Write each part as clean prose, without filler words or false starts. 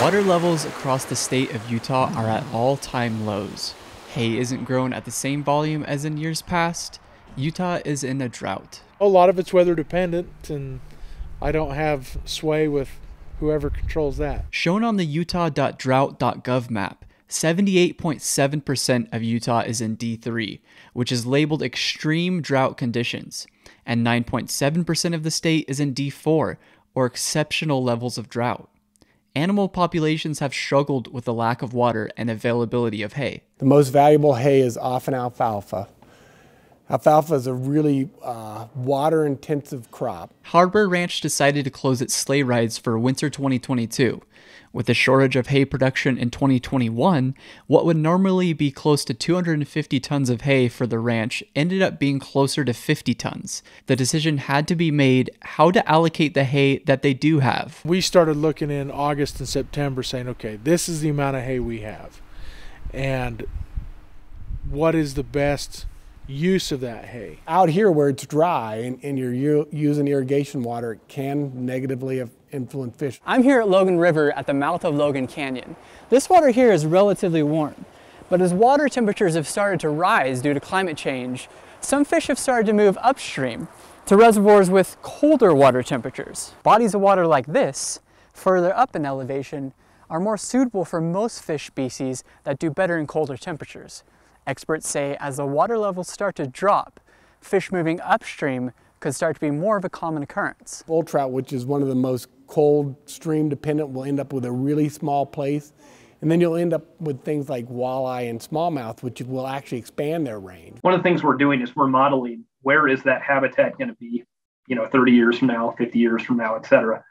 Water levels across the state of Utah are at all-time lows. Hay isn't grown at the same volume as in years past. Utah is in a drought. A lot of it's weather dependent, and I don't have sway with whoever controls that. Shown on the utah.drought.gov map, 78.7% of Utah is in D3, which is labeled extreme drought conditions, and 9.7% of the state is in D4, or exceptional levels of drought. Animal populations have struggled with the lack of water and availability of hay. The most valuable hay is often alfalfa. Alfalfa is a really water-intensive crop. Harbor Ranch decided to close its sleigh rides for winter 2022. With a shortage of hay production in 2021, what would normally be close to 250 tons of hay for the ranch ended up being closer to 50 tons. The decision had to be made how to allocate the hay that they do have. We started looking in August and September saying, okay, this is the amount of hay we have. And what is the best use of that hay? Out here where it's dry and you're using irrigation water, it can negatively influence fish. I'm here at Logan River at the mouth of Logan Canyon. This water here is relatively warm, but as water temperatures have started to rise due to climate change, some fish have started to move upstream to reservoirs with colder water temperatures. Bodies of water like this, further up in elevation, are more suitable for most fish species that do better in colder temperatures. Experts say as the water levels start to drop, fish moving upstream could start to be more of a common occurrence. Bull trout, which is one of the most cold stream dependent, will end up with a really small place. And then you'll end up with things like walleye and smallmouth, which will actually expand their range. One of the things we're doing is we're modeling where is that habitat going to be, 30 years from now, 50 years from now, et cetera.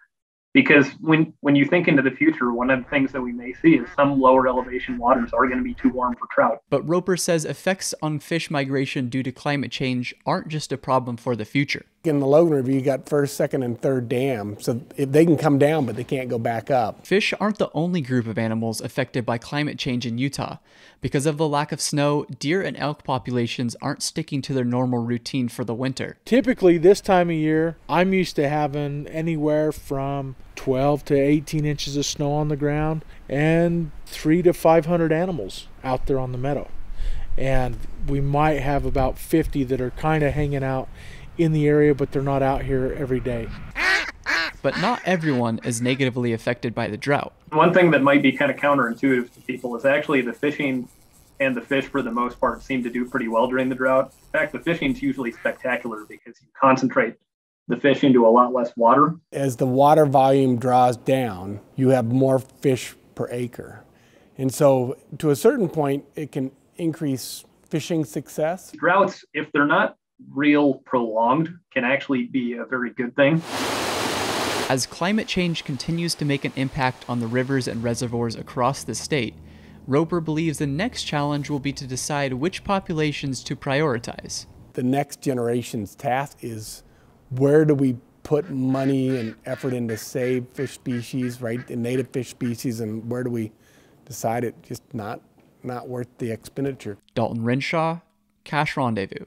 Because when you think into the future, one of the things that we may see is some lower elevation waters are going to be too warm for trout. But Roper says effects on fish migration due to climate change aren't just a problem for the future. In the Logan River, you got first, second, and third dam, so if they can come down, but they can't go back up. Fish aren't the only group of animals affected by climate change in Utah. Because of the lack of snow, deer and elk populations aren't sticking to their normal routine for the winter. Typically, this time of year, I'm used to having anywhere from 12 to 18 inches of snow on the ground and 300 to 500 animals out there on the meadow. And we might have about 50 that are kind of hanging out in the area, but they're not out here every day. But not everyone is negatively affected by the drought. One thing that might be kind of counterintuitive to people is actually the fishing and the fish, for the most part, seem to do pretty well during the drought. In fact, the fishing's usually spectacular because you concentrate the fish into a lot less water. As the water volume draws down, you have more fish per acre. And so to a certain point, it can increase fishing success. Droughts, if they're not real prolonged, can actually be a very good thing. As climate change continues to make an impact on the rivers and reservoirs across the state, Roper believes the next challenge will be to decide which populations to prioritize. The next generation's task is where do we put money and effort into save fish species, right, the native fish species, and where do we decide it just not worth the expenditure. Dalton Renshaw, Cache Rendezvous.